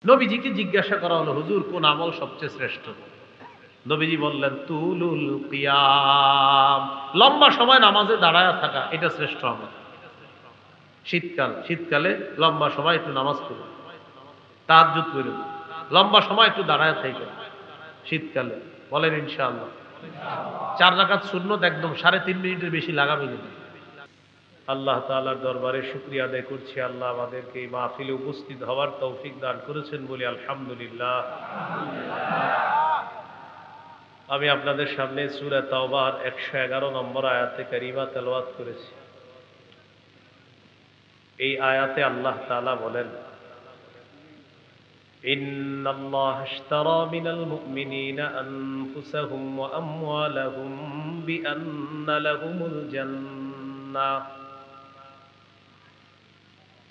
নবীজিকে জিজ্ঞাসা করা হলো, হুজুর কোন আমল সবচেয়ে শ্রেষ্ঠ? নবীজি বললেন, তুলুল কিয়াম, লম্বা সময় নামাজে দাঁড়ায় থাকা, এটা শ্রেষ্ঠ আমল। শীতকালে লম্বা সময় একটু নামাজ পড়ুন, তাহাজ্জুদ করুন, লম্বা সময় একটু দাঁড়ায় থাকেন শীতকালে। বলেন ইনশাআল্লাহ। 4 রাকাত সুন্নত একদম 3.5 মিনিটের বেশি লাগাবেন না। আল্লাহ তাআলার দরবারে শুকরিয়া আদায় করছি, আল্লাহ আমাদেরকে এই মাহফিলে উপস্থিত হওয়ার তৌফিক দান করেছেন বলি আলহামদুলিল্লাহ। আমি আপনাদের সামনে সূরা তাওবার 111 নম্বর আয়াতে কারিমা তেলাওয়াত করেছি। এই আয়াতে আল্লাহ তাআলা বলেন, ইন্নাল্লাহা আশতারা মিনাল মুমিনিনা আনফুসাহুম ওয়া আমওয়ালাহুম বিআন্না লাহুমুল জান্নাহ।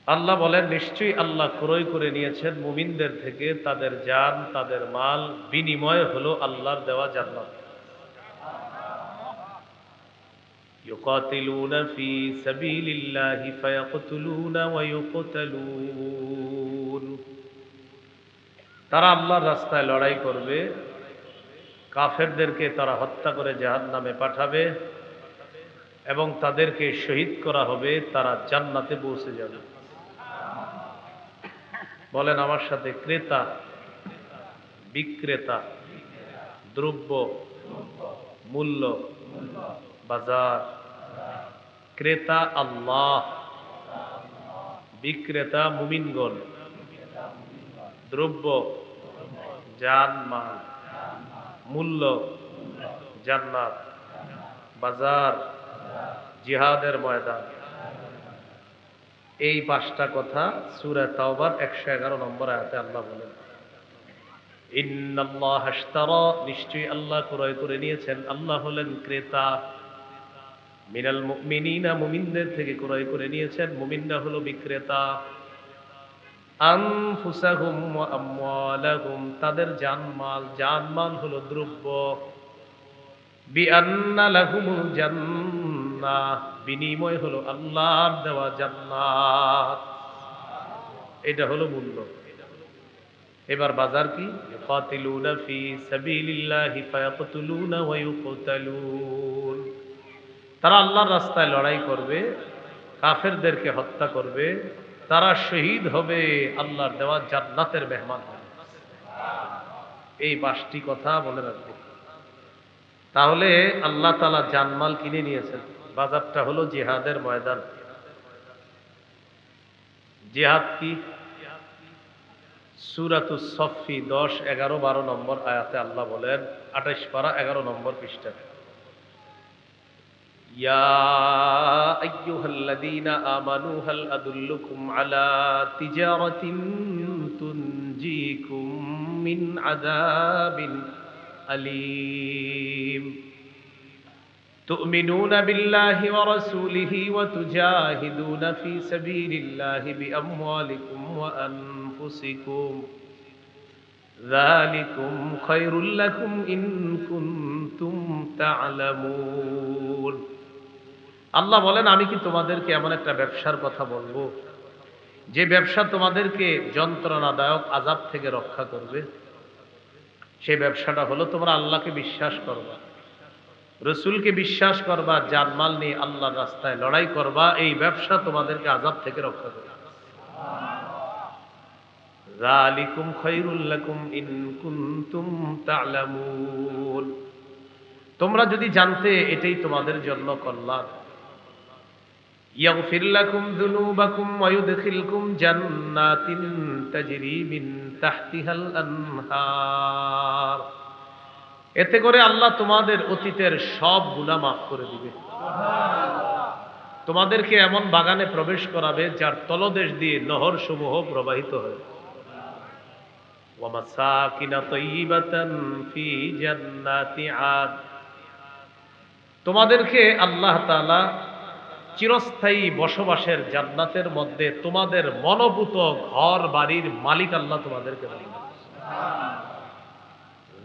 আল্লাহ বলেন, নিশ্চয়ই আল্লাহ ক্রয় করে নিয়েছেন মুমিনদের থেকে তাদের জান, তাদের মাল, বিনিময় হলো আল্লাহর দেওয়া জান্নাত। ইউকাতিলুনা ফি সাবিলিল্লাহি ফায়াকতুলুনা ওয়া ইউকতালুন। তারা আল্লাহর রাস্তায় লড়াই করবে, কাফেরদেরকে তারা হত্যা করে জাহান্নামে পাঠাবে এবং তাদেরকে শহীদ করা হবে, তারা জান্নাতে পৌঁছে যাবে। বলেন আমার সাথে, ক্রেতা বিক্রেতা, দ্রব্য মূল্য, বাজার। ক্রেতা আল্লাহ, বিক্রেতা মুমিনগণ, দ্রব্য জান মাল, মূল্য জান্নাত, বাজার জিহাদের ময়দান। এই 5টা কথা সূরা তাওবার 111 নম্বর আয়াতে আল্লাহ বলেন। ইন্নাল্লাহা আশতারা, নিশ্চয়ই আল্লাহ ক্রয় করে নিয়েছেন, আল্লাহ হলেন ক্রেতা। মিনাল মুমিনিনা, মুমিনদের থেকে ক্রয় করে নিয়েছেন, মুমিনরা হলো বিক্রেতা। আনফুসাহুম ওয়া আমওয়ালাহুম, তাদের জানমাল, জানমাল হলো দ্রব্য। বিআন্না লাহুমুল জান্নাহ, বিনিময় হলো আল্লাহর দেওয়া জান্নাত। এটা হলো মূল্য। এবার বাজার কি? ইউকাতিলুনা ফি সাবিলিল্লাহি ফায়াকতুলুনা ওয়া ইউকতালুন। তারা আল্লাহর রাস্তায় লড়াই করবে, কাফেরদেরকে হত্যা করবে, তারা শহীদ হবে, আল্লাহর দেওয়া জান্নাতের মেহমান হবে। এই 5টি কথা মনে রাখবে। তাহলে আল্লাহ তাআলা জানমাল কিনে নিয়েছেন। বাজারটা হলো জিহাদের ময়দান। জিহাদ কি? সূরাতুস সফফি 10, 11, 12 নম্বর আয়াতে আল্লাহ বলেন, 28 পারা 11 নম্বর পৃষ্ঠা, ইয়া আইয়ুহাল্লাযীনা আমানু হাল আদুল্লুকুম আলা তিজারাতিন তুনজিকুম মিন আযাবিন আলীম তুমিনুনা বিল্লাহি ওয়া রাসূলিহি ওয়া তুজাহিদুনা ফি সাবিলিল্লাহি বিআমওয়ালিকুম ওয়া আনফুসিকুম যালিকুম খায়রুল লাকুম ইন কুনতুম তা'লামুন। আল্লাহ বলেন, আমি কি তোমাদেরকে এমন একটা ব্যবসার কথা বলবো যে ব্যবসা তোমাদেরকে যন্ত্রণাদায়ক আযাব থেকে রক্ষা করবে? সেই ব্যবসাটা হলো তোমরা আল্লাহকে বিশ্বাস করবা, রসুলকে বিশ্বাস করবা, জানমাল নিয়ে আল্লাহর রাস্তায় লড়াই করবা। এই ব্যবসা তোমাদেরকে আযাব থেকে রক্ষা করবে। যালিকুম খায়রুল লাকুম ইন কুনতুম তা'লামুন। তোমরা যদি জানতে, এটাই তোমাদের জন্য কল্যাণ। ইয়াগফির লাকুম যুনুবাকুম ওয়া ইউদখিলকুম জান্নাতিন তাজরি মিন তাহতিহাল আনহার। এতে করে আল্লাহ তোমাদের অতীতের সব গুনাহ মাফ করে দিবে। তোমাদেরকে এমন বাগানে প্রবেশ করাবে যার তলদেশ দিয়ে নহর সমূহ প্রবাহিত হয়। ওয়া মাসাকিনা তাইয়িবাতান ফি জান্নাতি আদ। তোমাদেরকে আল্লাহ তাআলা চিরস্থায়ী বসবাসের জান্নাতের মধ্যে তোমাদের মনোভূত ঘর বাড়ির মালিক আল্লাহ তোমাদেরকে বানাবেন।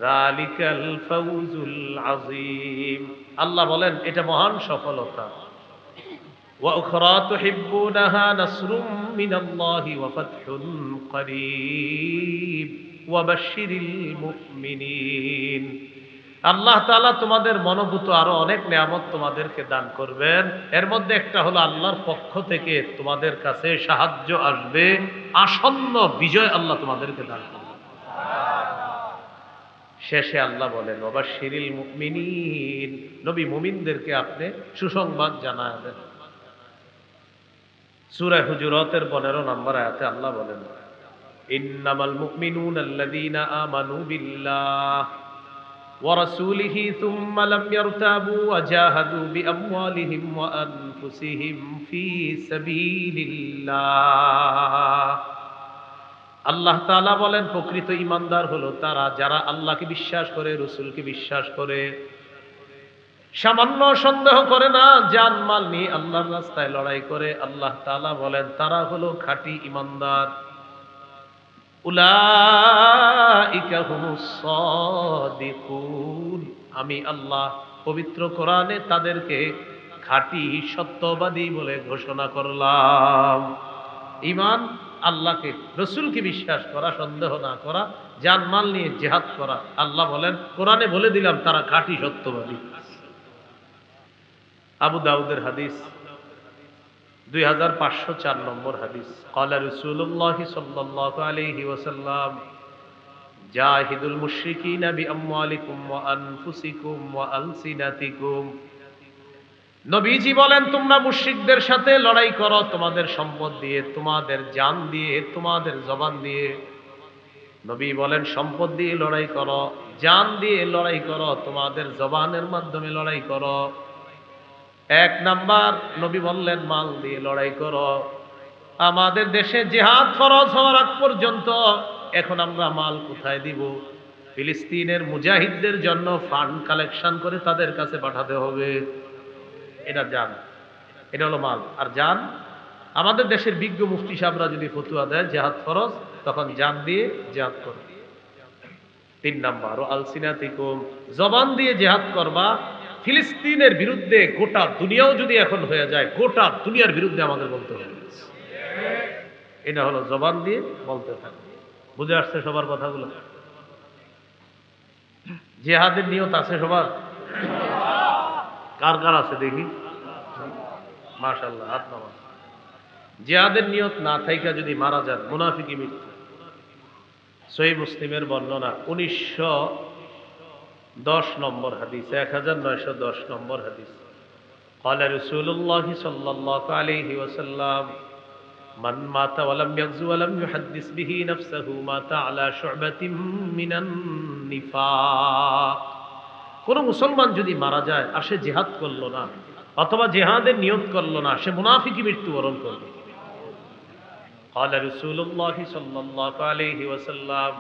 যালিকাল ফাউজুল আযীম। আল্লাহ বলেন, এটা মহান সফলতা। ওয়া উখরা তুহিব্বুনাহা নাসরুম মিনাল্লাহি ওয়া ফাতহুন করিব। ওয়াবাশশিরিল মুমিনিন। আল্লাহ তাআলা তোমাদের মনোভূত আরো অনেক নেয়ামত তোমাদেরকে দান করবেন। এর মধ্যে একটা হলো আল্লাহর পক্ষ থেকে তোমাদের কাছে সাহায্য আসবে, আসন্ন বিজয় আল্লাহ তোমাদেরকে দান করবেন। শেষে আল্লাহ বলেন ওয়াবাশশিরিল মুমিনিন, নবী মুমিনদেরকে আপনি সুসংবাদ জানায় দেন। সূরা হুজুরাতের 15 নম্বর আয়াতে আল্লাহ বলেন ইন্নামাল মুমিনুনা আল্লাযীনা আমানু বিল্লাহ ওয়া রাসূলিহি সুম্মা লাম ইয়ারতাবু ওয়া জাহাদু বিআমওয়ালিহিম ওয়া আনফুসিহিম ফি সাবিলিল্লাহ। আল্লাহ তাআলা বলেন প্রকৃত ঈমানদার হলো তারা যারা আল্লাহকে বিশ্বাস করে, রাসূলকে বিশ্বাস করে, সামান্য সন্দেহ করে না, জানমাল নিয়ে আল্লাহর রাস্তায় লড়াই করে। আল্লাহ তাআলা বলেন তারা হলো খাঁটি ঈমানদার। উলাইকা হুমুস সাদিকুন, আমি আল্লাহ পবিত্র কোরআনে তাদেরকে খাঁটি সত্যবাদী বলে ঘোষণা করলাম। ঈমান আল্লাহকে, রাসূলকে বিশ্বাস করা, সন্দেহ না করা, জানমাল নিয়ে জিহাদ করা। আল্লাহ বলেন কোরআনে বলে দিলাম তারা খাঁটি সত্যবাদী। আবু দাউদের হাদিস 2504 নম্বর হাদিস। ক্বালা রাসূলুল্লাহ সাল্লাল্লাহু আলাইহি ওয়াসাল্লাম জাহিদুল মুশরিকিনা বিআমওয়ালিকুম ওয়া আনফুসিকুম ওয়া আলসিনাতিকুম। নবীজি বলেন তোমরা মুশরিকদের সাথে লড়াই করো তোমাদের সম্পদ দিয়ে, তোমাদের জান দিয়ে, তোমাদের জবান দিয়ে। নবী বলেন সম্পদ দিয়ে লড়াই করো, জান দিয়ে লড়াই করো, তোমাদের জবানের মাধ্যমে লড়াই করো। এক নাম্বার নবী বললেন মাল দিয়ে লড়াই করো। আমাদের দেশে জিহাদ ফরজ হওয়ার আগ পর্যন্ত এখন আমরা মাল কোথায় দিব? ফিলিস্তিনের মুজাহিদদের জন্য ফান্ড কালেকশন করে তাদের কাছে পাঠাতে হবে। এটা জান, এটা হলো মাল। আর জান, আমাদের দেশের বিজ্ঞ মুফতি সাহেবরা যদি ফতুয়া দেয় জিহাদ ফরজ, তখন জান দিয়ে জিহাদ করো। 3 নাম্বার ও আলসিনাতিকুম, জবান দিয়ে জিহাদ করবা। ফিলিস্তিনের বিরুদ্ধে গোটা দুনিয়াও যদি এখন হয়ে যায়, গোটা দুনিয়ার বিরুদ্ধে আমাদের বলতে হবে। এটা হলো জবান দিয়ে বলতে থাকে। বুঝে আসছে সবার কথাগুলো? জিহাদের নিয়ত আছে সবার? কার কার আছে দেখি? মাশাআল্লাহ, হাত নামান। জিহাদের নিয়ত না থাইকা যদি মারা যান, মুনাফিকি মৃত্যু। সহিহ মুসলিমের বর্ণনা 1910 নম্বর হাদিস, 1910 নম্বর হাদিস। قال رسول الله صلى الله عليه وسلم من مات ولم يغزو ولم يحدث به نفسه مات على شعبة من النفاق। কোন মুসলমান যদি মারা যায় আর সে জিহাদ করলো না অথবা জিহাদের নিয়ত করলো না, সে মুনাফিকি মৃত্যুবরণ করবে। قال رسول الله صلى الله عليه وسلم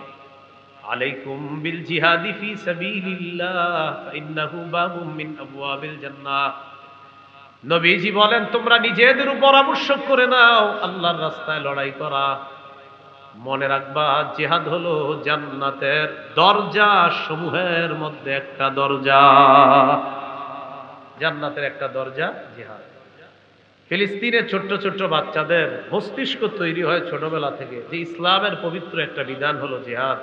عليكم بالجهاد في سبيل الله فإنه باب من أبواب الجنة। নবীজি বলেন তোমরা নিজেদের উপর আবশ্যক করে নাও আল্লাহর রাস্তায় লড়াই করা। মনে রাখবা জিহাদ হলো জান্নাতের দরজা সমূহের মধ্যে একটা দরজা। জান্নাতের একটা দরজা জিহাদ। ফিলিস্তিনের ছোট্ট ছোট্ট বাচ্চাদের মস্তিষ্ক তৈরি হয় ছোটবেলা থেকে যে ইসলামের পবিত্র একটা বিধান হলো জিহাদ।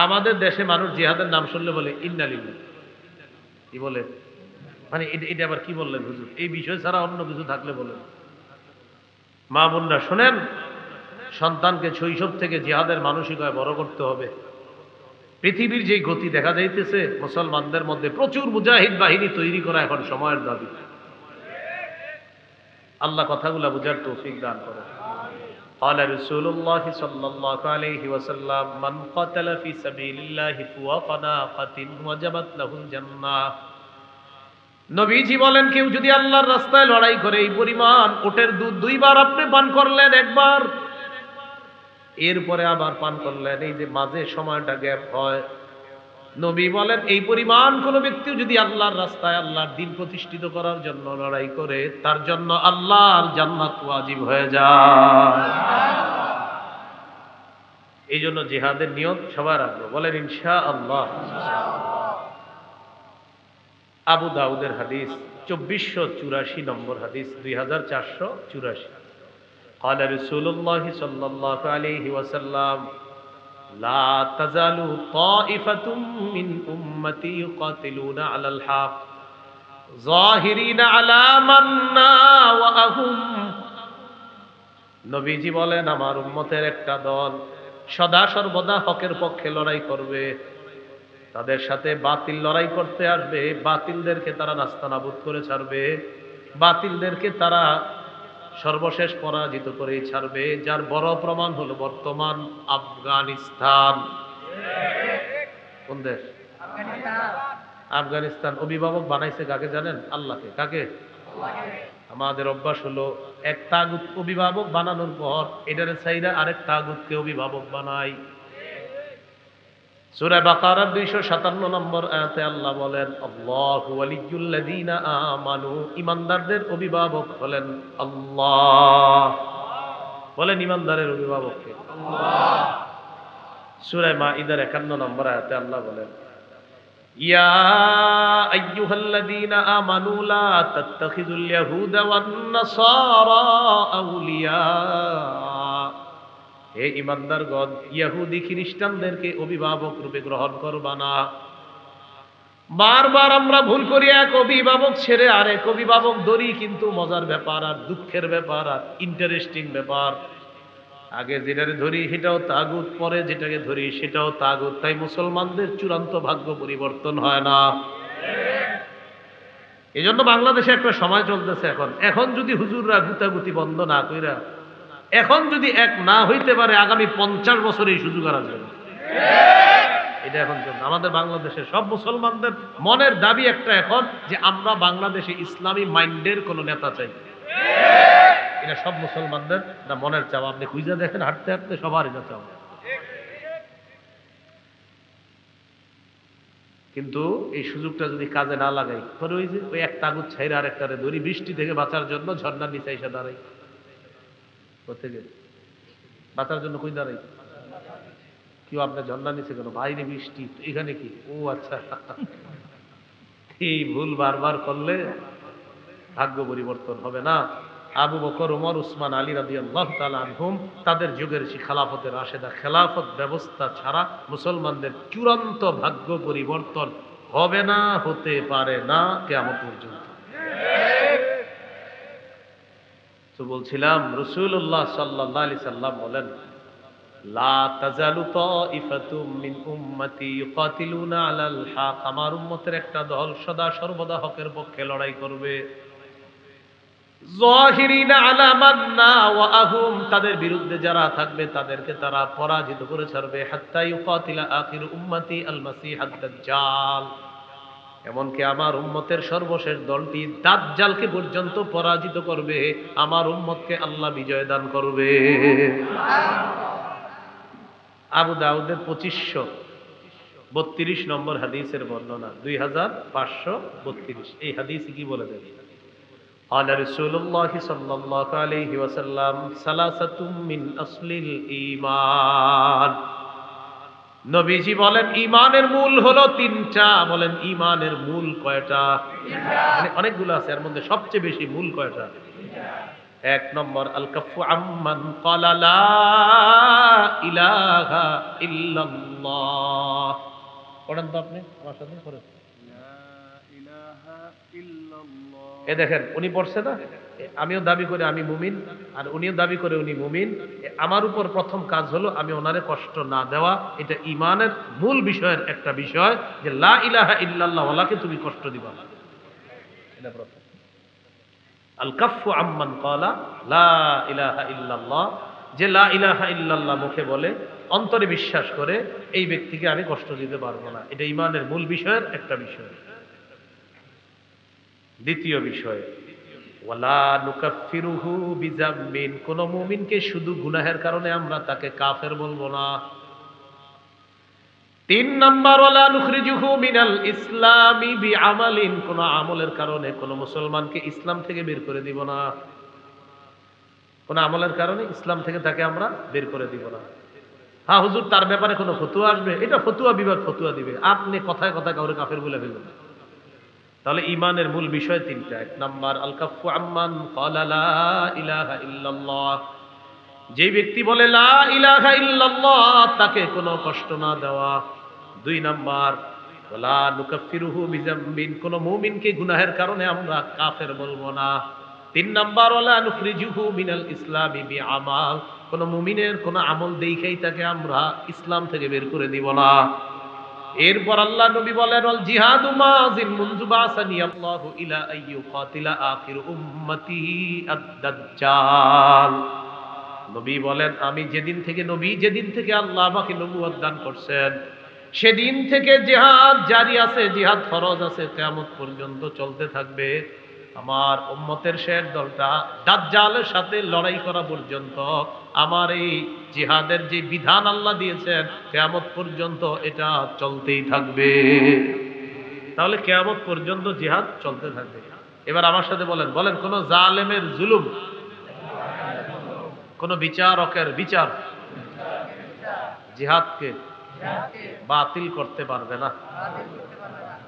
আমাদের দেশে মানুষ জিহাদের নাম শুনলে বলে ইন্না লিল্লাহ। কি বলে? মানে এটা আবার কি বললেন হুজুর? এই বিষয় ছাড়া অন্য কিছু থাকলে বলেন। মা বোনরা শোনেন, সন্তানকে শৈশব থেকে জিহাদের মানসিকতায় বড় করতে হবে। পৃথিবীর যে গতি দেখা যাইতেছে, মুসলমানদের মধ্যে প্রচুর মুজাহিদ বাহিনী তৈরি করা এখন সময়ের দাবি। আল্লাহ কথাগুলা বুঝার তৌফিক দান করেন। قال رسول الله صلى الله عليه وسلم من قتل في سبيل الله فوق ناقة وجبت له الجنة। নবীজি বলেন কেউ যদি আল্লাহর রাস্তায় লড়াই করে এই পরিমাণ ওটের দুধ 2 বার আপনি পান করলেন, একবার এরপরে আবার পান করলেন, এই যে মাঝে সময়টা গ্যাপ হয়, নবী বলেন এই পরিমাণ কোন ব্যক্তি যদি আল্লাহর রাস্তায় আল্লাহর দ্বীন প্রতিষ্ঠিত করার জন্য লড়াই করে, তার জন্য আল্লাহর জান্নাত ওয়াজিব হয়ে যায়। এই জন্য জিহাদের নিয়ত সবার রাখবো, বলেন ইনশাআল্লাহ। আবু দাউদের হাদিস 2484 নম্বর হাদিস, 2484। قال رسول الله صلى الله عليه وسلم লা তাজালু তাইফাতুম মিন উম্মতি ইউকাতিলুনা আলাল হক যাহিরিনা আলা মান নাওয়াহুম। নবীজি বলেন, আমার উম্মতের একটা দল সদা সর্বদা হকের পক্ষে লড়াই করবে, তাদের সাথে বাতিল লড়াই করতে আসবে, বাতিলদেরকে তারা নাস্তানাবুদ করে ছাড়বে, বাতিলদেরকে তারা সর্বশেষ পরাজিত করেই ছাড়বে। যার বড় প্রমাণ হলো বর্তমান আফগানিস্তান। কোন দেশ? আফগানিস্তান। অভিভাবক বানাইছে কাকে জানেন? আল্লাহকে। কাকে? আমাদের অভ্যাস হলো এক তাগুত অভিভাবক বানানোর পর এটারে চাইরা আরেক তাগুতকে অভিভাবক বানাই। সূরা বাকারার 257 নম্বর আয়াতে আল্লাহ বলেন, আল্লাহু ওয়ালিয়্যুল্লাযীনা আমানু, ঈমানদারদের অভিভাবক হলেন আল্লাহ। বলেন ঈমানদারের অভিভাবক কে? আল্লাহ। সূরা মাঈদার 51 নম্বর আয়াতে আল্লাহ বলেন, ইয়া আইয়ুহাল্লাযীনা আমানু লা তাত্তাখিযুল ইয়াহুদা ওয়ান নাসারা আউলিয়া। হে ঈমানদারগণ, ইহুদি খ্রিস্টানদেরকে অভিভাবক রূপে গ্রহণ করবা না। বারবার আমরা ভুল করি, এক অভিভাবক ছেড়ে আরেক অভিভাবক ধরি, কিন্তু মজার ব্যাপার আর দুঃখের ব্যাপার আর ইন্টারেস্টিং ব্যাপার, আগে যেটাকে ধরি সেটাও তাগুত, পরে যেটাকে ধরি সেটাও তাগুত। তাই মুসলমানদের চূড়ান্ত ভাগ্য পরিবর্তন হয় না। এই জন্য বাংলাদেশে একটা সময় চলতেছে এখন যদি হুজুররা গুতাগুতি বন্ধ না কইরা এখন যদি এক না হইতে পারে, আগামী 50 বছর এই সুযোগ আর আসবে না। এটা এখন চলছে আমাদের বাংলাদেশের সব মুসলমানদের মনের দাবি একটা এখন, যে আমরা বাংলাদেশে ইসলামী মাইন্ডের কোন নেতা চাই। এটা সব মুসলমানদের মনের চাওয়া। আপনি খুঁজে দেখেন, হাঁটতে হাঁটতে সবার এটা চাওয়া। কিন্তু এই সুযোগটা যদি কাজে না লাগাই, পরে ওই যে ওই এক তাগুত ছাইরা আর একটারে ধরি, বৃষ্টি থেকে বাঁচার জন্য ঝর্ণার নিচে এসে দাঁড়াই। কোথেকে বাঁচার জন্য কই দাঁড়াই? কেউ আপনার ঝর্ণার নিচে কেন? বাইরে বৃষ্টি, এখানে কি? ও আচ্ছা। এই ভুল বারবার করলে ভাগ্য পরিবর্তন হবে না। আবু বকর, ওমর, উসমান, আলী রাদিয়াল্লাহু তাআলা আনহুম, তাদের যুগের সেই খেলাফতের রাশেদা, খেলাফত ব্যবস্থা ছাড়া মুসলমানদের চূড়ান্ত ভাগ্য পরিবর্তন হবে না, হতে পারে না কিয়ামত পর্যন্ত। তো বলছিলাম, রাসূলুল্লাহ সাল্লাল্লাহু আলাইহি সাল্লাম বলেন, লা তাজালু তাইফাতুম মিন উম্মতি ইউকাতিলুনা আলাল হক। আমার উম্মতের একটা দল সদা সর্বদা হকের পক্ষে লড়াই করবে। যাহিরিনা আলা মান নাওয়াহুম, তাদের বিরুদ্ধে যারা থাকবে তাদেরকে তারা পরাজিত করে ছাড়বে। হাত্তা ইউকাতিলা আখির উম্মতি আল মাসিহাদ দাজ্জাল, এমনকি আমার উম্মতের সর্বশেষ দলটি দাজ্জালকে পর্যন্ত পরাজিত করবে। আমার উম্মতকে আল্লাহ বিজয় দান করবে। আবু দাউদের 2532 নম্বর হাদিসের বর্ণনা, 2532। এই হাদিস কি বলে দেবে? قال رسول الله صلى الله عليه وسلم ثلاثة من أصل الإيمان। নবীজি বলেন ঈমানের মূল হলো তিনটা। বলেন ঈমানের মূল কয়টা? মানে অনেকগুলো আছে, এর মধ্যে সবচেয়ে বেশি মূল কয়টা? এক নম্বর, আল কাফু আম্মান ক্বালা লা ইলাহা ইল্লাল্লাহ। পড়েন তো আপনি আমার সাথে পড়েন। এ দেখেন, উনি পড়ছে না? আমিও দাবি করে আমি মুমিন, আর উনিও দাবি করে উনি মুমিন। আমার উপর প্রথম কাজ হলো আমি ওনারে কষ্ট না দেওয়া। এটা ঈমানের মূল বিষয়ের একটা বিষয়, যে লা ইলাহা ইল্লাল্লাহ ওয়ালাকে তুমি কষ্ট দিবা না। এটা প্রথম। আল কাফু আম্মান ক্বালা লা ইলাহা ইল্লাল্লাহ, যে লা ইলাহা ইল্লাল্লাহ মুখে বলে, অন্তরে বিশ্বাস করে, এই ব্যক্তিকে আমি কষ্ট দিতে পারবো না। এটা ঈমানের মূল বিষয়ের একটা বিষয়। দ্বিতীয় বিষয়, ওয়ালা নুকাফিরুহু বিযামবিন, কোন মুমিনকে শুধু গুনাহের কারণে আমরা তাকে কাফের বলবো না। তিন নাম্বার, ওয়ালা নুখরিজুহু মিনাল ইসলামি বিআমালিন, কোন আমলের কারণে কোন মুসলমানকে ইসলাম থেকে বের করে দিব না। কোন আমলের কারণে ইসলাম থেকে তাকে আমরা বের করে দিব না। হ্যাঁ হুজুর, তার ব্যাপারে কোনো ফতোয়া আসবে, এটা ফতোয়া বিভাগ ফতোয়া দিবে, আপনি কথায় কথায় কাউরে কাফের বলে ফেলবেন। তাহলে ঈমানের মূল বিষয় তিনটা। এক নাম্বার, আল কাফু আম্মান ক্বালা লা ইলাহা ইল্লাল্লাহ, যে ব্যক্তি বলে লা ইলাহা ইল্লাল্লাহ তাকে কোনো কষ্ট না দেওয়া। 2 নাম্বার ওয়ালা নুকাফিরুহু বিযামবিন, কোন মুমিনকে গুনাহের কারণে আমরা কাফের বলবো না। 3 নাম্বার ওয়ালা নুখরিজুহু মিনাল ইসলামি বিআমাল, কোন মুমিনের কোন আমল দেখাই তাকে আমরা ইসলাম থেকে বের করে দিব না। এরপর আল্লাহ নবী বলেন ওয়াল জিহাদু মাযিন মুনযু বাসানি আল্লাহু ইলা আইয়ু কাতিলা আখির উম্মতি আদ-দাজ্জাল। নবী বলেন আমি যেদিন থেকে আল্লাহ আমাকে নবুয়ত দান করছেন সেদিন থেকে জিহাদ জারি আছে, জিহাদ ফরজ আছে, কিয়ামত পর্যন্ত চলতে থাকবে। আমার উম্মতের শেষ দলটা দাজ্জালের সাথে লড়াই করা পর্যন্ত আমার এই জিহাদের যে বিধান আল্লাহ দিয়েছেন কিয়ামত পর্যন্ত এটা চলতেই থাকবে। তাহলে কিয়ামত পর্যন্ত জিহাদ চলতে থাকবে। এবার আমার সাথে বলেন কোন জালেমের জুলুম, কোন বিচারকের বিচার জিহাদকে বাতিল করতে পারবে না।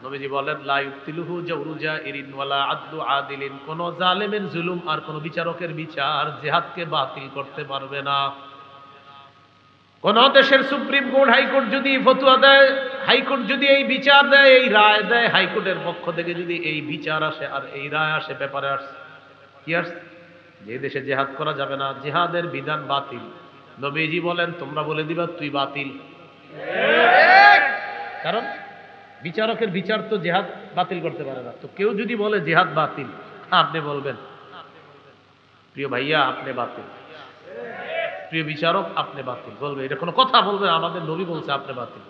নবীজি বলেন লা ইউতিলুহু জাওরু জাইরিন ওয়ালা আদলু আদিলিন, কোন জালেমের জুলুম আর কোন বিচারকের বিচার জিহাদকে বাতিল করতে পারবে না। কোন দেশের সুপ্রিম কোর্ট হাইকোর্ট যদি ফতোয়া দেয়, হাইকোর্ট যদি এই বিচার দেয়, এই রায় দেয়, হাইকোর্টের পক্ষ থেকে যদি এই বিচার আসে আর এই রায় আসে, পেপারে আসে কি আসে যে দেশে জিহাদ করা যাবে না, জিহাদের বিধান বাতিল, নবীজি বলেন তোমরা বলে দিবা তুই বাতিল। কারণ বিচারকের বিচার তো জিহাদ বাতিল করতে পারে না। তো কেউ যদি বলে জিহাদ বাতিল, আপনি বলবেন প্রিয় ভাইয়া আপনি বাতিল, প্রিয় বিচারক আপনি বাতিল, বলবে এটা কোনো কথা? বলবে আমাদের নবী বলছে আপনি বাতিল।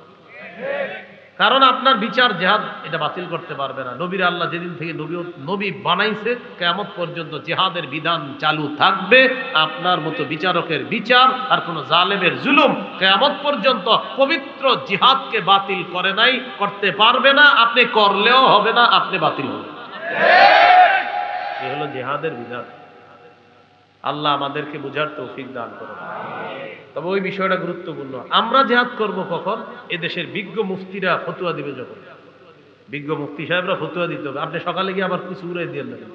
কারণ আপনার বিচার জিহাদ এটা বাতিল করতে পারবে না। নবীর আল্লাহ যেদিন থেকে নবী বানাইছে কিয়ামত পর্যন্ত জিহাদের বিধান চালু থাকবে। আপনার মতো বিচারকের বিচার আর কোন জালেমের জুলুম কিয়ামত পর্যন্ত পবিত্র জিহাদকে বাতিল করে নাই, করতে পারবে না। আপনি করলেও হবে না, আপনি বাতিল হবেন। এই হলো জিহাদের বিধান। আল্লাহ আমাদেরকে বুঝার তৌফিক দান করুন। তবে ওই বিষয়টা গুরুত্বপূর্ণ। আমরা জিহাদ করব কখন? এদেশের বিজ্ঞ মুফতিরা ফতোয়া দিবে যখন। বিজ্ঞ মুফতি সাহেবরা ফতোয়া দিতে হবে। আপনি সকালে গিয়ে আবার কিছু উড়াই দিয়ে নেবেন,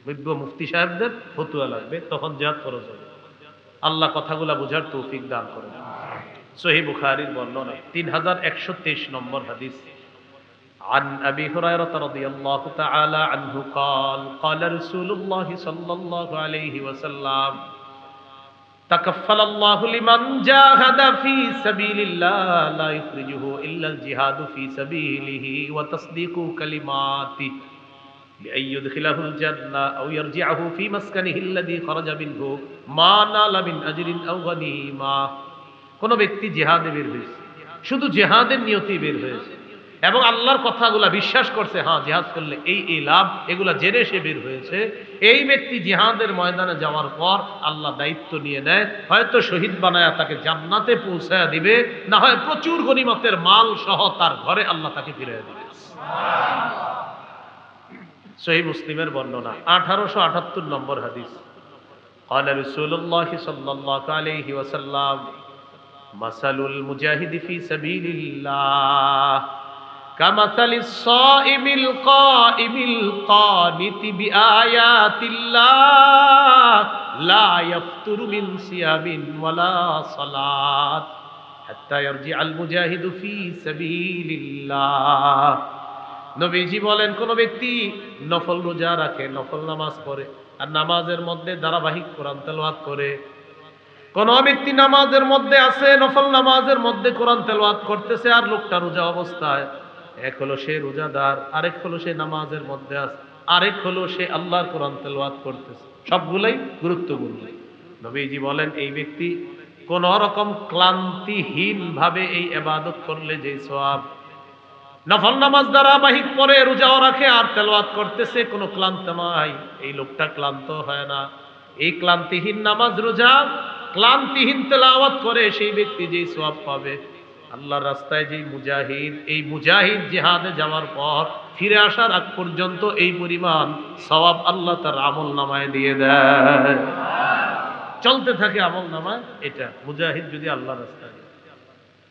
বিজ্ঞ মুফতি সাহেবদের ফতোয়া লাগবে, তখন জিহাদ ফরজ হবে। আল্লাহ কথাগুলা বুঝার তৌফিক দান করুন। সহিহ বুখারীর বর্ণনা 3123 নম্বর হাদিস। عن أبي هريرة رضي الله تعالى عنه قال قال رسول الله صلى الله عليه وسلم تكفل الله لمن جاهد في سبيل الله لا يخرجه إلا الجهاد في سبيله وتصديق كلماته بأن يدخله الجنة أو يرجعه في مسكنه الذي خرج منه ما نال من أجر أو غنيمة। কোন ব্যক্তি জিহাদে বের হয়েছে, শুধু জিহাদের নিয়তে বের হয়েছে এবং আল্লাহর কথাগুলা বিশ্বাস করছে, হ্যাঁ জিহাদ করলে এই লাভ, এগুলা জেনে সে বের হয়েছে, এই ব্যক্তি জিহাদের ময়দানে যাওয়ার পর আল্লাহ দায়িত্ব নিয়ে নেয়, হয়তো শহীদ বানায়া তাকে জান্নাতে পৌঁছায়া দিবে, না হয় প্রচুর গনিমতের মাল সহ তার ঘরে আল্লাহ তাকে ফিরিয়ে দিবে। সহিহ মুসলিমের বর্ণনা 1878 নম্বর হাদিস। قال رسول الله صلى الله عليه وسلم مثل المجاهد في سبيل الله كمثل الصائم القائم القانت بآيات الله لا يفتر من صيام ولا صلاة حتى يرجع المجاهد في سبيل الله। নবীজি বলেন কোন ব্যক্তি নফল রোজা রাখে, নফল নামাজ পড়ে আর নামাজের মধ্যে ধারাবাহিক কোরআন তেলাওয়াত করে। কোন ব্যক্তি নামাজের মধ্যে আছে, নফল নামাজের মধ্যে কোরআন তেলাওয়াত করতেছে, আর লোকটা রোজা অবস্থায়, এক হলো সে রোজাদার, আরেক হলো সে নামাজের মধ্যে আছে, আরেক হলো সে আল্লাহর কোরআন তেলাওয়াত করতেছে। সবগুলাই গুরুত্বপূর্ণ। নবীজি বলেন এই ব্যক্তি কোন রকম ক্লান্তিহীন ভাবে এই ইবাদত করলে যে সওয়াব, নফল নামাজ ধারাবাহিক পরে রোজাও রাখে আর তেলাওয়াত করতেছে, কোনো ক্লান্ত নাই, এই লোকটা ক্লান্ত হয় না। এই ক্লান্তিহীন নামাজ রোজা, ক্লান্তিহীন তেলাওয়াত করে সেই ব্যক্তি যেই সওয়াব পাবে, আল্লাহর রাস্তায় যেই মুজাহিদ, এই মুজাহিদ জিহাদে যাওয়ার পর ফিরে আসার আগ পর্যন্ত এই পরিমাণ সওয়াব আল্লাহ তার আমল নামায় দিয়ে দেয়। চলতে থাকে আমল নামায়। এটা মুজাহিদ যদি আল্লাহর রাস্তায়।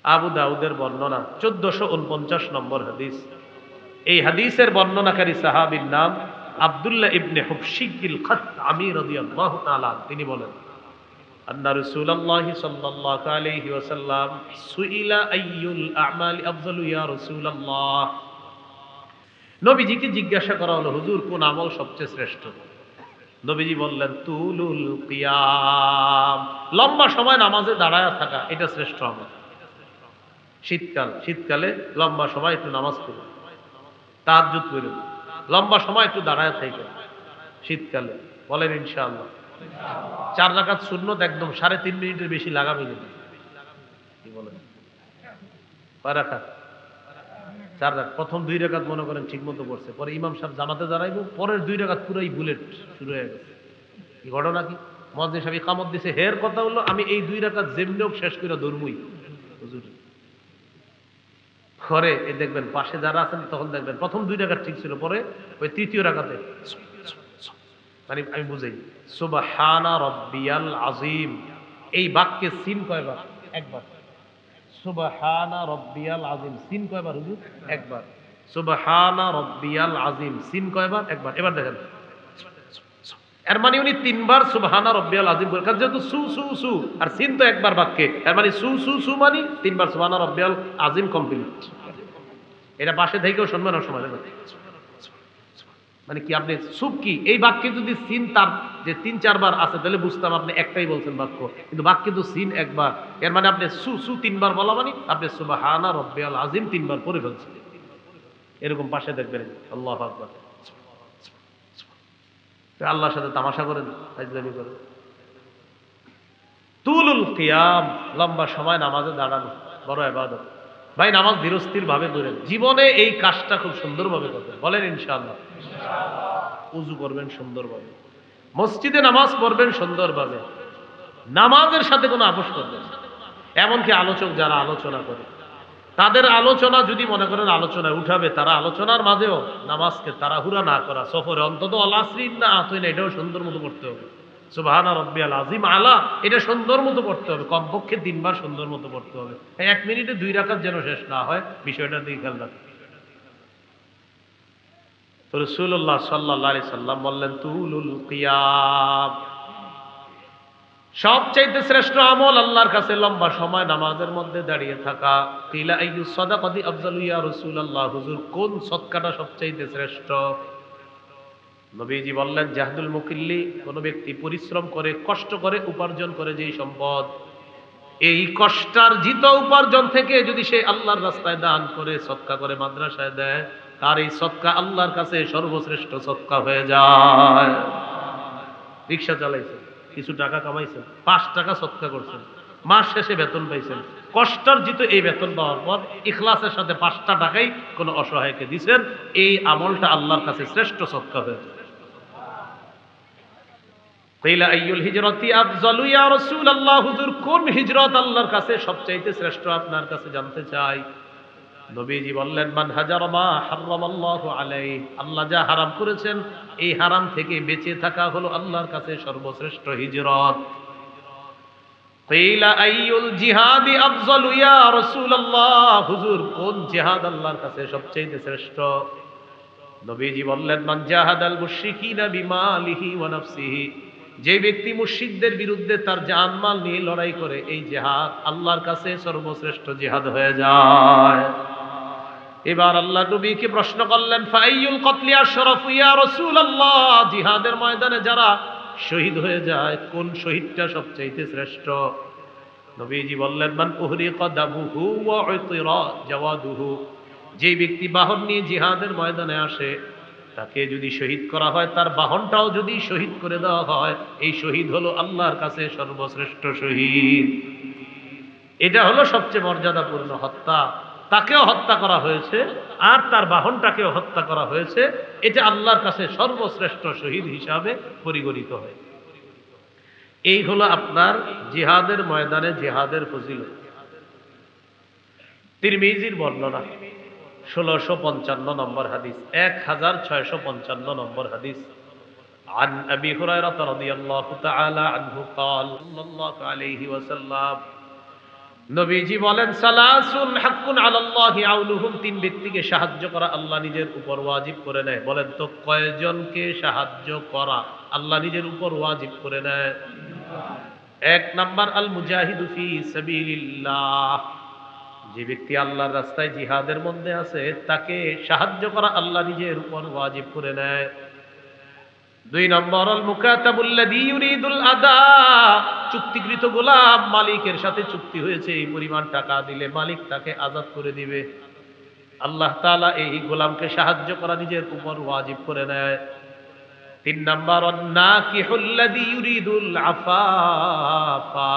আবু দাউদের বর্ণনা 1449 নম্বর হাদিস। এই হাদিসের বর্ণনাকারী সাহাবীর নাম আব্দুল্লাহ ইবনে হুবশিকিল খাত্তামি রাদিয়াল্লাহু তাআলা। তিনি বলেন আন্না রাসূলুল্লাহি সাল্লাল্লাহু আলাইহি ওয়াসাল্লাম সুইলা আইয়ুল আমালি আফযালু ইয়া রাসূলুল্লাহ। নবীজিকে জিজ্ঞাসা করা হলো, হুজুর কোন আমল সবচেয়ে শ্রেষ্ঠ? নবীজি বললেন, তুলুল কিয়াম, লম্বা সময় নামাজে দাঁড়ায় থাকা, এটা শ্রেষ্ঠ আমল। শীতকালে লম্বা সময় একটু নামাজ পড়ুন, তাহাজ্জুদ করুন, লম্বা সময় একটু দাঁড়ায় থাকেন শীতকালে। বলেন ইনশাআল্লাহ। 4 রাকাত সুন্নত একদম 3.5 মিনিটের বেশি লাগাবে না। কি বলেন? কয় রাকাত? 4 রাকাত। প্রথম 2 রাকাত মনে করেন ঠিক মতো পড়ছে, পরে ইমাম সাহেব জামাতে দাঁড়াইবো, পরের 2 রাকাত পুরাই বুলেট শুরু হয়ে গেছে। কি ঘটনা কি? মুয়াজ্জিন সাহেব ইকামত দিছে, হের কথা হলো আমি এই 2 রাকাত যেমনি হোক শেষ করে ধরমুই হুজুর। পরে এই দেখবেন পাশে যারা আছেন তখন দেখবেন প্রথম 2 রাকাত ঠিক ছিল, পরে ওই তৃতীয় রাকাতে মানে আমি বুঝাই, সুবহানা রাব্বিয়াল আযীম, এই বাক্যে সিন কয়বার? একবার। সুবহানা রাব্বিয়াল আযীম, সিন কয়বার হুজুর? একবার। সুবহানা রাব্বিয়াল আযীম, সিন কয়বার? একবার। এবার দেখেন, এর মানে উনি 3 বার সুবহানা রাব্বিয়াল আযীম বলেন, কারণ যেহেতু সু সু সু আর সিন তো একবার বাক্যে, এর মানে সু সু সু মানে 3 বার সুবহানা রাব্বিয়াল আযীম কমপ্লিট। এটা পাশে থেকেও শুনবেন না সময় দেখবেন মানে কি আপনি সুপ কি এই বাক্যে যদি সিন তার যে 3-4 বার আছে তাহলে বুঝতাম আপনি একটাই বলছেন বাক্য, কিন্তু বাক্যে তো সিন একবার, এর মানে আপনি সু সু 3 বার বলা মানে আপনি সুবহানা রাব্বিয়াল আযীম 3 বার পড়ে ফেলছেন। এরকম পাশে দেখবেন আল্লাহু আকবার, আল্লাহর সাথে তামাশা করেন, ফাজলামি করেন। তুলুল কিয়াম, লম্বা সময় নামাজে দাঁড়ানো বড় ইবাদত। ভাই নামাজ ধীরস্থির ভাবে পড়েন, জীবনে এই কাজটা খুব সুন্দরভাবে করবেন। বলেন ইনশাআল্লাহ। উযু করবেন সুন্দরভাবে, মসজিদে নামাজ পড়বেন সুন্দরভাবে, নামাজের সাথে কোনো আপোষ করবেন না। এমনকি আলোচক যারা আলোচনা করে তাদের আলোচনা যদি মনে করেন আলোচনায় উঠাবে, তারা আলোচনার মাঝেও নামাজকে তাড়াহুড়া না করা, সফরে অন্তত আল আসরিন না আতইনা এটাও সুন্দর মতো পড়তে হবে। সুবহানা রাব্বিয়াল আযীম আলা এটা সুন্দর মতো পড়তে হবে, কমপক্ষে 3 বার সুন্দর মতো পড়তে হবে। 1 মিনিটে 2 রাকাত যেন শেষ না হয়, বিষয়টার দিকে খেয়াল রাখবেন। তো রাসূলুল্লাহ সাল্লাল্লাহু আলাইহি সাল্লাম বললেন, তুলুল কিয়াম, সবচাইতে শ্রেষ্ঠ আমল আল্লাহর কাছে লম্বা সময় নামাজের মধ্যে দাঁড়িয়ে থাকা। কিলা আইয়ুস সাদাকাতি আফযালু ইয়া রাসূলুল্লাহ, হুজুর কোন সদকাটা সবচাইতে শ্রেষ্ঠ? নবীজি বললেন, জাহদুল মুকিল্লি, কোন ব্যক্তি পরিশ্রম করে কষ্ট করে উপার্জন করে যেই সম্পদ, এই কষ্টার্জিত উপার্জন থেকে যদি সে আল্লাহর রাস্তায় দান করে, সদকা করে, মাদ্রাসায় দেয়, তার এই সদকা আল্লাহর কাছে সর্বশ্রেষ্ঠ সদকা হয়ে যায়। রিকশা চালাইছেন, কিছু টাকা কামাইছেন, 5 টাকা সদকা করছেন, মাস শেষে বেতন পাইছেন, কষ্টার্জিত এই বেতন পাওয়ার পর ইখলাসের সাথে 5টা টাকাই কোনো অসহায়কে দিছেন, এই আমলটা আল্লাহর কাছে শ্রেষ্ঠ সদকা হয়ে যায়। কিলা আইয়ুল হিজরাতি আফযালু ইয়া রাসূলুল্লাহ, হুজুর কোন হিজরত আল্লাহর কাছে সবচাইতে শ্রেষ্ঠ আপনার কাছে জানতে চাই। নবীজি বললেন, মান হাজারা মা হারামাল্লাহু আলাইহি, আল্লাহ যা হারাম করেছেন এই হারাম থেকে বেঁচে থাকা হলো আল্লাহর কাছে সর্বশ্রেষ্ঠ হিজরত। কিলা আইয়ুল জিহাদি আফযালু ইয়া রাসূলুল্লাহ, হুজুর কোন জিহাদ আল্লাহর কাছে সবচাইতে শ্রেষ্ঠ? নবীজি বললেন, মান জাহাদাল মুশরিকিনা বিমালিহি ওয়া নাফসিহি, যে ব্যক্তি মুশরিকদের বিরুদ্ধে তার জান মাল নিয়ে লড়াই করে, এই জিহাদ আল্লাহর কাছে সর্বশ্রেষ্ঠ জিহাদ হয়ে যায়। এবার আল্লাহ নবীকে প্রশ্ন করলেন, ফাইয়ুল কতলি আশরাফু ইয়া রাসূলুল্লাহ, জিহাদের ময়দানে যারা শহীদ হয়ে যায় কোন শহীদটা সবচাইতে শ্রেষ্ঠ? নবীজি বললেন, মান উহরিকা দাবুহু ওয়া উতিরা জাওয়াদুহু, যে ব্যক্তি বাহন নিয়ে জিহাদের ময়দানে আসে, তাকে যদি শহীদ করা হয়, তার বাহনটাও যদি শহীদ করে দেওয়া হয়, এই শহীদ হলো আল্লাহর কাছে সর্বশ্রেষ্ঠ শহীদ। এটা হলো সবচেয়ে মর্যাদাপূর্ণ হত্যা, তাকেও হত্যা করা হয়েছে আর তার বাহনটাকেও হত্যা করা হয়েছে, এটা আল্লাহর কাছে সর্বশ্রেষ্ঠ শহীদ হিসাবে পরিগণিত হয়। এই হলো আপনার জিহাদের ময়দানে জিহাদের ফজিলত। তিরমিজির বর্ণনা 1655 নম্বর হাদিস, 1655 নম্বর হাদিস। عن أبي هريرة رضي الله تعالى عنه قال صلى الله عليه وسلم, নবীজি বলেন, সালাসুন হাক্কুন আলাল্লাহি আউনুহুম, 3 ব্যক্তিকে সাহায্য করা আল্লাহ নিজের উপর ওয়াজিব করে নেয়। বলেন তো কয়জনকে সাহায্য করা আল্লাহ নিজের উপর ওয়াজিব করে নেয়? এক নাম্বার আল মুজাহিদু ফি সাবিলিল্লাহ, যে ব্যক্তি আল্লাহর রাস্তায় জিহাদের মধ্যে আছে তাকে সাহায্য করা আল্লাহ নিজের উপর ওয়াজিব করে নেয়। দুই নম্বর আল মুকাতাবুল্লাযী ইউরিদুল আদা, চুক্তিকৃত গোলাম, মালিকের সাথে চুক্তি হয়েছে এই পরিমাণ টাকা দিলে মালিক তাকে আজাদ করে দিবে, আল্লাহ তাআলা এই গোলামকে সাহায্য করা নিজের উপর ওয়াজিব করে নেয়। তিন নম্বর নাকিহুল্লাযী ইউরিদুল আফাফা,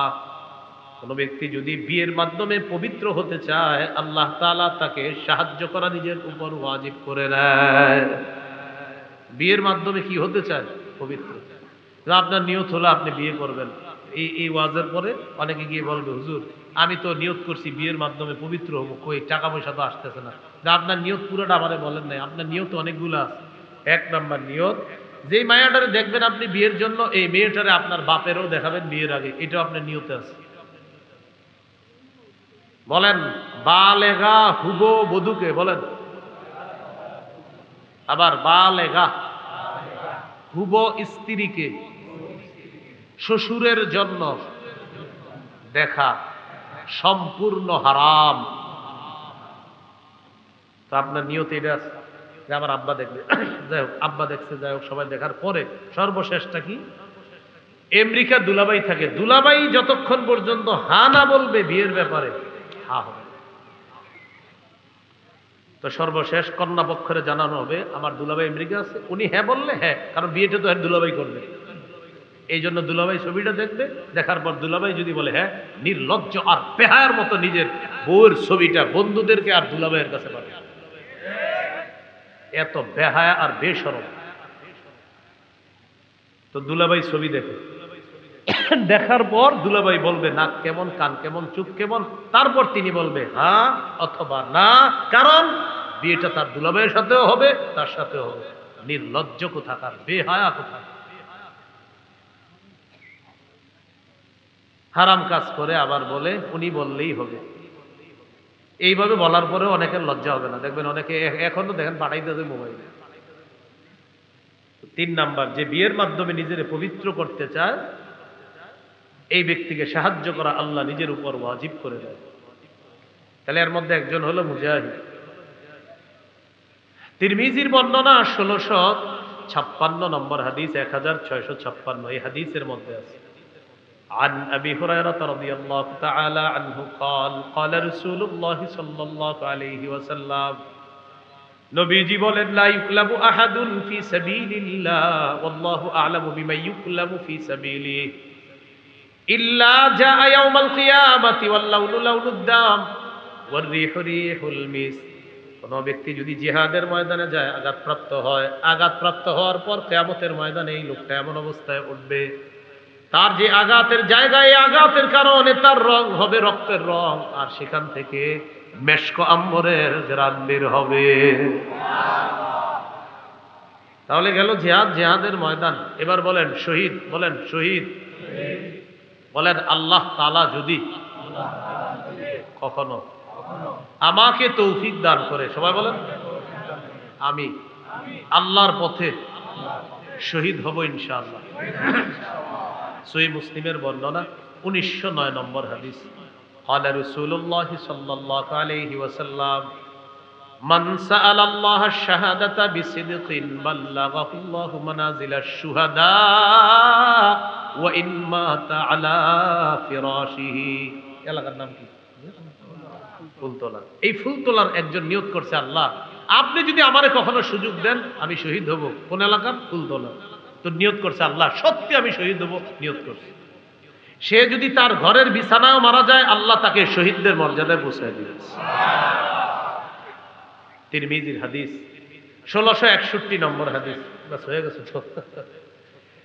কোন ব্যক্তি যদি বিয়ের মাধ্যমে পবিত্র হতে চায় আল্লাহ তাআলা তাকে সাহায্য করা নিজের উপর ওয়াজিব করে নেয়। বিয়ের মাধ্যমে কি হতে চায়? পবিত্র। আপনার নিয়ত হলো আপনি বিয়ে করবেন, এই ওয়াজের পরে অনেকে গিয়ে বলবে হুজুর আমি তো নিয়ত করছি বিয়ের মাধ্যমে পবিত্র হবো, কই টাকা পয়সা তো আসতেছে না। আপনার নিয়ত পুরোটা আমারে বলেন নাই, আপনার নিয়ত অনেকগুলো আছে। এক নাম্বার নিয়ত, যেই মায়াটারে দেখবেন আপনি বিয়ের জন্য এই মেয়েটারে আপনার বাপেরও দেখাবেন বিয়ের আগে, এটাও আপনার নিয়তে আছে। বলেন বালেগা হুবো বধূকে বলেন, আবার বালেগা হুবো স্ত্রীকে শ্বশুরের জন্য দেখা সম্পূর্ণ হারাম। তো আপনার নিয়ত এটা আছে যে আমার আব্বা দেখবে, যাই হোক আব্বা দেখছে, যাই হোক সবাই দেখার পরে সর্বশেষটা কি? আমেরিকা দুলাভাই থাকে, দুলাভাই যতক্ষণ পর্যন্ত হা না বলবে বিয়ের ব্যাপারে হা হবে। তো সর্বশেষ কন্যা পক্ষরে জানানো হবে আমার দুলাভাই আমেরিকা আছে, উনি হ্যাঁ বললে হ্যাঁ, কারণ বিয়েটা তো হ্যাঁ দুলাভাই করবে, এই জন্য দুলাভাই ছবিটা দেখবে, দেখার পর দুলাভাই যদি বলে হ্যাঁ, নির্লজ্জ আর বেহায়ার মতো নিজের বউয়ের ছবিটা বন্ধুদেরকে আর দুলাভাইয়ের কাছে পাবে, এত বেহায়া আর বেশরম। তো দুলাভাই ছবি দেখে, দেখার পর দুলাভাই বলবে নাক কেমন, কান কেমন, চোখ কেমন, তারপর তিনি বলবে হ্যাঁ অথবা না, কারণ বিয়েটা তার দুলাভাইয়ের সাথেও হবে, তার সাথেও হবে। নির্লজ্জ কোথাকার, বেহায়া কোথাকার, হারাম কাজ করে আবার বলে উনি বললেই হবে। এইভাবে বলার পরে অনেকের লজ্জা হবে না, দেখবেন অনেকে এখনো দেখেন পাঠাইতে হবে মোবাইলে। তিন নাম্বার, যে বিয়ের মাধ্যমে নিজের পবিত্র করতে চায় এই ব্যক্তিকে সাহায্য করা আল্লাহ নিজের উপর ওয়াজিব করে দেয়। তাহলে এর মধ্যে একজন হলো মুজাহিদ। তিরমিজির বর্ণনা 1656 নম্বর হাদিস, 1656 এই হাদিসের মধ্যে আছে عن أبي هريرة رضي الله تعالى عنه قال قال رسول الله صلى الله عليه وسلم, নবীজি বলেন লা ইউকলাবু আহাদুন ফি সাবিলিল্লাহ ওয়াল্লাহু আ'লামু বিমা ইউকলাবু ফি সাবিলিহি ইল্লা জাআ ইয়াউমাল কিয়ামাতি ওয়াল লাউনু লাউনুদ দাম ওয়ার রিহু রিহুল মিস। কোন ব্যক্তি যদি জিহাদের ময়দানে যায় আঘাতপ্রাপ্ত হয়, আঘাতপ্রাপ্ত হওয়ার পর কিয়ামতের ময়দানে এই লোকটা এমন অবস্থায় উঠবে তার যে আঘাতের জায়গায় আঘাতের কারণে তার রং হবে রক্তের রং, আর সেখান থেকে মেশক আম্বরের ঘ্রাণ বের হবে। তাহলে গেল জিহাদ, জিহাদের ময়দান। এবার বলেন শহীদ, বলেন শহীদ, বলেন আল্লাহ তাআলা যদি কখনো আমাকে তৌফিক দান করে, সবাই বলেন আমি আল্লাহর পথে শহীদ হব ইনশাআল্লাহ। সহিহ মুসলিমের বর্ণনা 1909 নম্বর হাদিস, قال رسول الله صلى الله عليه وسلم من سأل الله الشهادة بصدق بلغه الله منازل الشهداء وإن مات على فراشه। এলাকার নাম কি? ফুলতলা। এই ফুলতলার একজন নিয়ত করছে আল্লাহ আপনি যদি আমারে কখনো সুযোগ দেন আমি শহীদ হব। কোন এলাকার? ফুলতলা। তো নিয়ত করছে আল্লাহ সত্যি আমি শহীদ হব, নিয়ত করছে। সে যদি তার ঘরের বিছানায় মারা যায় আল্লাহ তাকে শহীদদের মর্যাদায় পৌঁছায় দিবে। তিরমিজির হাদিস 1661 নম্বর হাদিস, বাস হয়ে গেছে তো।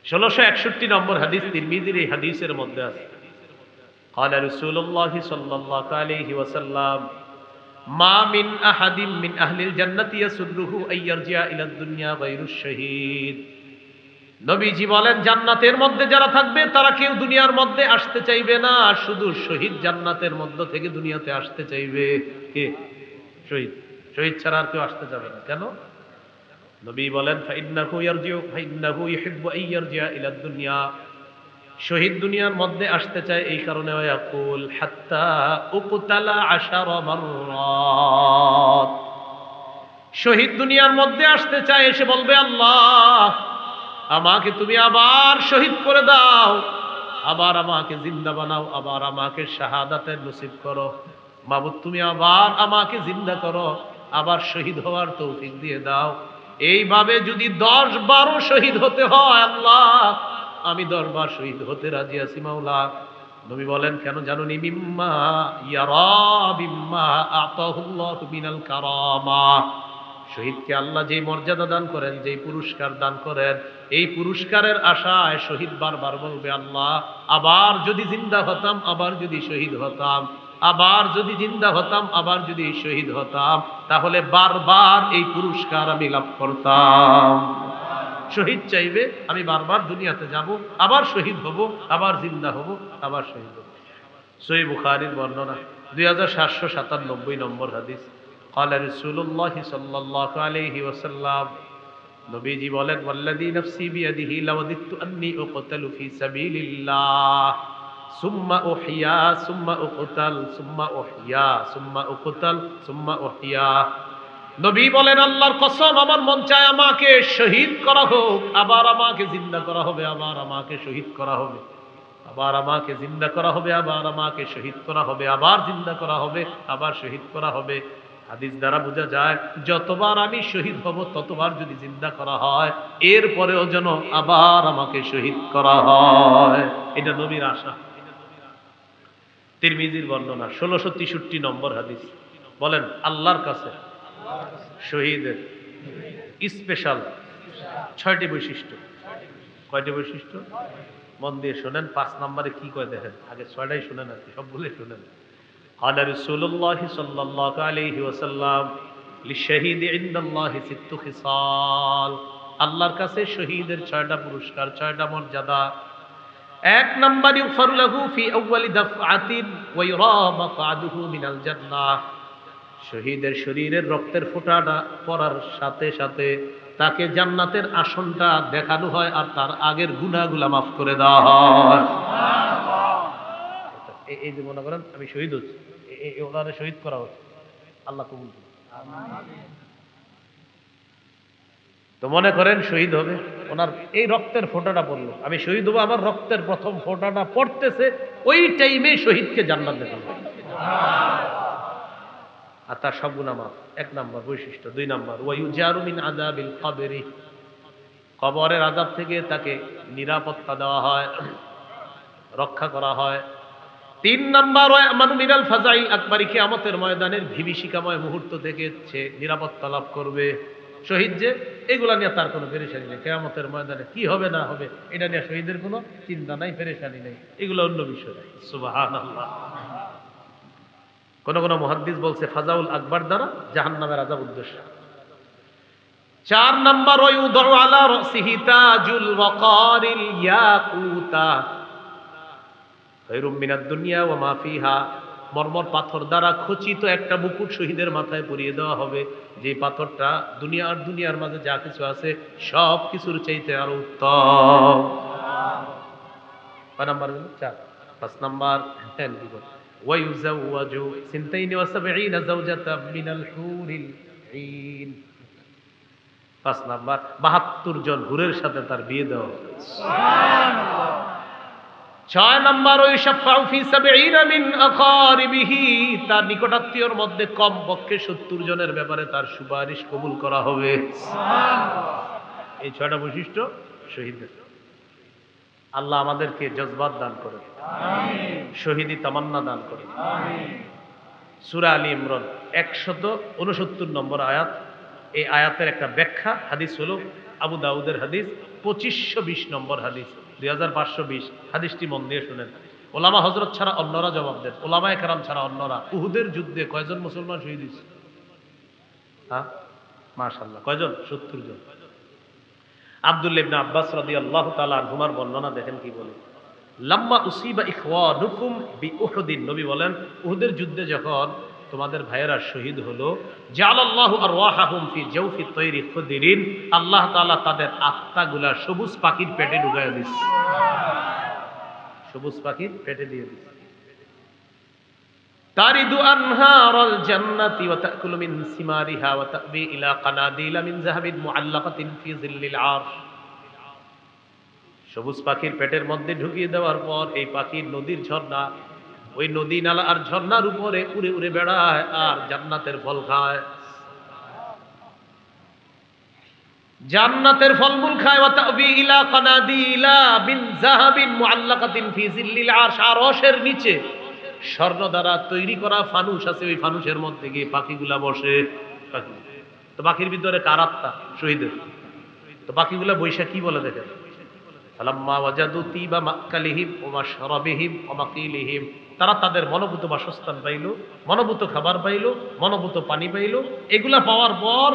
1661 নম্বর হাদিস তিরমিজির এই হাদিসের মধ্যে আছে قال رسول الله صلى الله عليه وسلم ما من أحد من أهل الجنة يسره أن يرجع إلى الدنيا غير الشهيد। নবীজি বলেন জান্নাতের মধ্যে যারা থাকবে তারা কেউ দুনিয়ার মধ্যে আসতে চাইবে না, শুধু শহীদ জান্নাতের মধ্য থেকে দুনিয়াতে আসতে চাইবে। কে? শহীদ। শহীদ ছাড়া আর কেউ আসতে যাবে না। কেন? নবী বলেন ফাইন্নাহু ইয়ারজিউ ফাইন্নাহু ইউহিব্বু আন ইয়ারজি'a ইলা দুনিয়া, শহীদ দুনিয়ার মধ্যে আসতে চায় এই কারণে ওয়াকুল হাত্তা উকতালা 10 মাররাত। শহীদ দুনিয়ার মধ্যে আসতে চায়, এসে বলবে আল্লাহ আমাকে তুমি আবার শহীদ করে দাও, আবার আমাকে জিন্দা বানাও, আবার আমাকে শাহাদাতের নসিব করো। মাবুদ তুমি আবার আমাকে জিন্দা করো, আবার শহীদ হওয়ার তৌফিক দিয়ে দাও। এইভাবে যদি 10-12 শহীদ হতে হয় আল্লাহ, আমি 10 বার শহীদ হতে রাজি আছি মাওলা। নবী বলেন কেন জানুনি? মিম্মা ইয়ারা বিম্মা আতাহুল্লাহু মিনাল কারামা। শহীদকে আল্লাহ যেই মর্যাদা দান করেন, যেই পুরস্কার দান করেন, এই পুরস্কারের আশায় শহীদ বারবার বলবে আল্লাহ আবার যদি জিন্দা হতাম, আবার যদি শহীদ হতাম, আবার যদি জিন্দা হতাম, আবার যদি শহীদ হতাম, তাহলে বারবার এই পুরস্কার আমি লাভ করতাম। শহীদ চাইবে, আমি বারবার দুনিয়াতে যাব, আবার শহীদ হব, আবার জিন্দা হব, আবার শহীদ হব। সহিহ বুখারীর বর্ণনা 2797 নম্বর হাদিস। قال رسول الله صلى الله عليه وسلم, নবীজি বলেন ওয়াল্লাযী নাফসি বিয়াদিহি লাওয়াদিতু আন্নী উকতালু ফি সাবিলিল্লাহ সুম্মা উহইয়া সুম্মা উকতাল সুম্মা উহইয়া সুম্মা উকতাল সুম্মা উহইয়া। নবী বলেন আল্লাহর কসম আমার মন চায় আমাকে শহীদ করা হোক, আবার আমাকে জিন্দা করা হবে, আবার আমাকে শহীদ করা হবে, আবার আমাকে জিন্দা করা হবে, আবার আমাকে শহীদ করা হবে, আবার জিন্দা করা হবে, আবার শহীদ করা হবে। হাদিস দ্বারা বোঝা যায় যতবার আমি শহীদ হব ততবার যদি জিন্দা করা হয়, এরপরেও যেন আবার আমাকে শহীদ করা হয়। এটা নবীর আশা। তিরমিজির বর্ণনা 1663 নম্বর হাদিস। বলেন আল্লাহর কাছে শহীদের স্পেশাল 6টি বৈশিষ্ট্য। কয়টি বৈশিষ্ট্য? মন দিয়ে শোনেন। 5 নম্বরে কি কয় দেখেন, আগে 6টাই শোনেন আর কি, সবগুলোই শোনেন। قال رسول الله صلى الله عليه وسلم للشهيد عند الله 6 خصال। আল্লাহর কাছে শহীদের 6টা পুরস্কার, 6টা মর্যাদা। 1 নম্বর ইগফারু লাহু ফি আউয়ালি দাফআতিন ওয়া ইরা মাকআদুহু মিনাল জান্নাহ। শহীদের শরীরের রক্তের ফোঁটাটা পড়ার সাথে সাথে তাকে জান্নাতের আসনটা দেখানো হয়, আর তার আগের গুনাহগুলো মাফ করে দেওয়া হয়। এই যে মনে করেন আমি শহীদ হচ্ছি, ওনারে শহীদ করা হচ্ছে, আল্লাহ কবুল করুন। তো মনে করেন শহীদ হবে, ওনার এই রক্তের ফোঁটাটা পড়লো, আমি শহীদ হবো, আমার রক্তের প্রথম ফোঁটাটা পড়তেছে, ওই টাইমে শহীদকে জান্নাত দেখানো হয়, আর তার সব গুনাহ মাফ। 1 নম্বর বৈশিষ্ট্য। 2 নম্বর ওয়ায়ুজারু মিন আযাবিল কবরি। কবরের আযাব থেকে তাকে নিরাপত্তা দেওয়া হয়, রক্ষা করা হয়। 3 নম্বর ওয়ামানু মিনাল ফাজাইল আকবারি। কিয়ামতের ময়দানের বিভীষিকাময় মুহূর্ত থেকে সে নিরাপত্তা লাভ করবে। শহীদ যে, এগুলা নিয়ে তার কোনো পেরেশানি নেই। কিয়ামতের ময়দানে কি হবে না হবে এটা নিয়ে শহীদের কোনো চিন্তা নাই, পেরেশানি নেই, এগুলো অন্য বিষয়। সুবহানাল্লাহ। কোন কোন মুহাদ্দিস বলছে ফাজাউল আকবার দ্বারা জাহান্নামের আযাব উদ্দেশ্য। 4 নম্বর ওয়ায়ুদউ আলা রাসিহি তাজুল ওয়াকারিল ইয়াকুতা খায়রুম মিনাদ দুনিয়া ওয়া মা ফিহা। মরমর পাথর দ্বারা খচিত একটা মুকুট শহীদের মাথায় পরিয়ে দেওয়া হবে, যে পাথরটা দুনিয়া আর দুনিয়ার মাঝে যা কিছু আছে সব কিছুর চাইতে আরো উত্তম। 5 নম্বর 4। 5 নম্বর ويزوج 72 زوجة من الحور العين। 5 নাম্বার 72 জন হুরের সাথে তার বিয়ে দেওয়া। সুবহানাল্লাহ। 6 নাম্বার ওয়াইশাফাউ ফি 70 মিন আকারিবিহি। তার নিকটাত্মীয়র মধ্যে কম পক্ষে 70 জনের ব্যাপারে তার সুপারিশ কবুল করা হবে। সুবহানাল্লাহ। এই 6টা বৈশিষ্ট্য শহীদের। আল্লাহ আমাদেরকে জজবাত দান করেন, আমিন। শহীদি তামান্না দান করেন, আমিন। সূরা আলী ইমরান 169 নম্বর আয়াত। এই আয়াতের একটা ব্যাখ্যা হাদিস হলো আবু দাউদের হাদিস 2520 নম্বর হাদিস, 2520 হাদিসটি মন দিয়ে শুনেন। ওলামা হযরত ছাড়া অন্যরা জবাব দেন, ওলামায়ে কেরাম ছাড়া অন্যরা। উহুদের যুদ্ধে কয়জন মুসলমান শহীদ হয়েছে? হ্যাঁ মাশাআল্লাহ, কয়জন? 70 জন। আব্দুল্লাহ ইবনে আব্বাস রাদিয়াল্লাহু তাআলা আনহুমার বর্ণনা দেখেন কি বলে। লাম্মা উসিবা ইখওয়ানুকুম বিউহুদিন। নবী বলেন উহুদের যুদ্ধে যখন তোমাদের ভাইয়েরা শহীদ হলো, জাআলাল্লাহু আরওয়াহাহুম ফি জাওফি তায়রি খুদরিন। আল্লাহ তাআলা তাদের আত্মাগুলা সবুজ পাখির পেটে ঢুকায়া দিয়েছে। সবুজ পাখির পেটে দিয়ে দিছে। তারিদু আনহারাল জান্নাতি ওয়া তাকুলু মিন সিমারিহা ওয়া তাবি ইলা কানাদিলা মিন যাহাবিন মুআল্লাকাতিন ফি যিল্লিল আরশ। সবুজ পাখির পেটের মধ্যে ঢুকিয়ে দেওয়ার পর এই পাখির নদীর ঝর্ণা, ওই নদী নালা আর ঝর্ণার উপরে উড়ে উড়ে বেড়ায় আর জান্নাতের ফল খায়, জান্নাতের ফলমূল খায়। ওয়া তাবি ইলা কানাদিলা মিন যাহাবিন মুআল্লাকাতিন ফি যিল্লিল আরশ। আরশের নিচে স্বর্ণ দ্বারা তৈরি করা ফানুস আছে, ওই ফানুসের মধ্যে গিয়ে পাখিগুলা বসে। তো পাখির ভিতরে কার আত্মা? শহীদের। তো পাখিগুলা বৈশা কি বলে দেখেন, ফালাম্মা ওয়াজাদু তিবা মাকালিহিম ওয়া মাশরাবিহিম ওয়া মাকিলিহিম। তারা তাদের মনোভূত বাসস্থান পাইল, মনোভূত খাবার পাইল, মনোভূত পানি পাইল। এগুলা পাওয়ার পর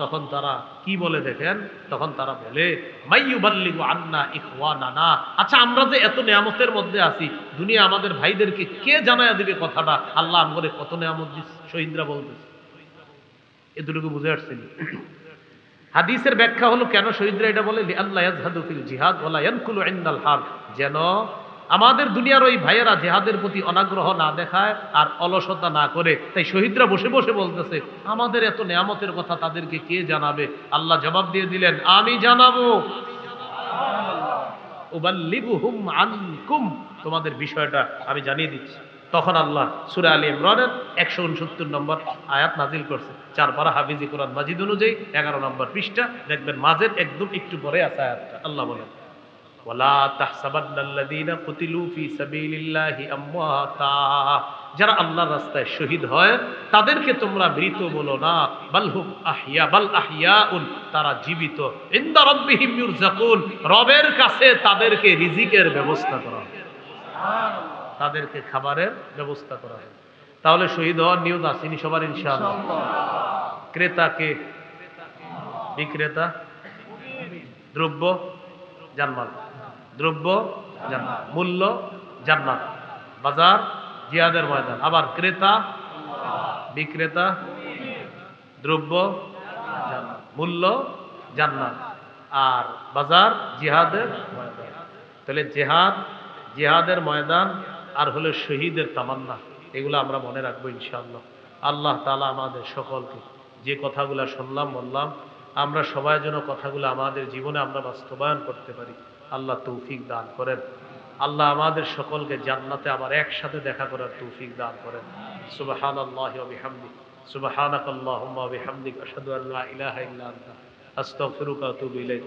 তখন তারা কি বলে দেখেন, তখন তারা বলে মাইয়ুবাল্লিগু আন্না ইখওয়ানানা। আচ্ছা, আমরা যে এত নিয়ামতের মধ্যে আছি, দুনিয়া আমাদের ভাইদেরকে কে জানায়া দিবে কথাটা, আল্লাহ আমাদের কত নিয়ামত দিচ্ছে। শহীদরা বলতেছে, এতটুকু বুঝে আসছেন? হাদিসের ব্যাখ্যা হলো কেন শহীদরা এটা বলে, লিআল্লা ইয়াজহাদু ফিল জিহাদ ওয়ালা ইয়ানকুলু ইনদাল হার। যেন আমাদের দুনিয়ার ওই ভাইয়েরা জিহাদের প্রতি অনাগ্রহ না দেখায় আর অলসতা না করে। তাই শহীদরা বসে বসে বলতেছে, আমাদের এত নিয়ামতের কথা তাদেরকে কে জানাবে? আল্লাহ জবাব দিয়ে দিলেন, আমি জানাবো। উবাল্লিগুহুম আনকুম, তোমাদের বিষয়টা আমি জানিয়ে দিচ্ছি। তখন আল্লাহ সূরা আলী ইমরানের 169 নম্বর আয়াত নাজিল করছে। 4 পারা হাফিজি কোরআন মাজিদ অনুযায়ী 11 নম্বর পৃষ্ঠা, দেখবেন মাঝের একদম একটু পরে আছে আয়াতটা। আল্লাহ বলেন, ওয়ালা তাহসাবান্নাল্লাযীনা কুতিলু ফী সাবিলিল্লাহি আমওয়াতা। যারা আল্লাহর রাস্তায় শহীদ হয় তাদেরকে তোমরা মৃত বলো না, বালহুম আহইয়া, বাল আহইয়াউন, তারা জীবিত। ইনদা রাব্বিহিম ইউরযাকুন, রবের কাছে তাদেরকে রিজিকের ব্যবস্থা করা হয়, তাদেরকে খাবারের ব্যবস্থা করা হয়। তাহলে শহীদ হওয়ার নিয়ত আসেনি সবার ইনশাআল্লাহ। ক্রেতাকে, বিক্রেতা, দ্রব্য জান্নাত, দ্রব্য জান্নাত, মূল্য জান্নাত, বাজার জিহাদের ময়দান। আবার ক্রেতা, বিক্রেতা, দ্রব্য জান্নাত, মূল্য জান্নাত, আর বাজার জিহাদের ময়দান। তাহলে জিহাদ, জিহাদের ময়দান আর হলো শহীদের তামান্না, এগুলো আমরা মনে রাখবো ইনশাআল্লাহ। আল্লাহ তাআলা আমাদের সকলকে যে কথাগুলো শুনলাম বললাম, আমরা সবাই যেন কথাগুলো আমাদের জীবনে আমরা বাস্তবায়ন করতে পারি, আল্লাহ তৌফিক দান করেন। আল্লাহ আমাদের সকলকে জান্নাতে আবার একসাথে দেখা করার তৌফিক দান করেন। সুবহানাল্লাহি ওয়া বিহামদিহি, সুবহানাকাল্লাহুম্মা ওয়া বিহামদিকা, আশহাদু আল্লা ইলাহা ইল্লা আনতা, আস্তাগফিরুকা ওয়া আতুবু ইলাইক।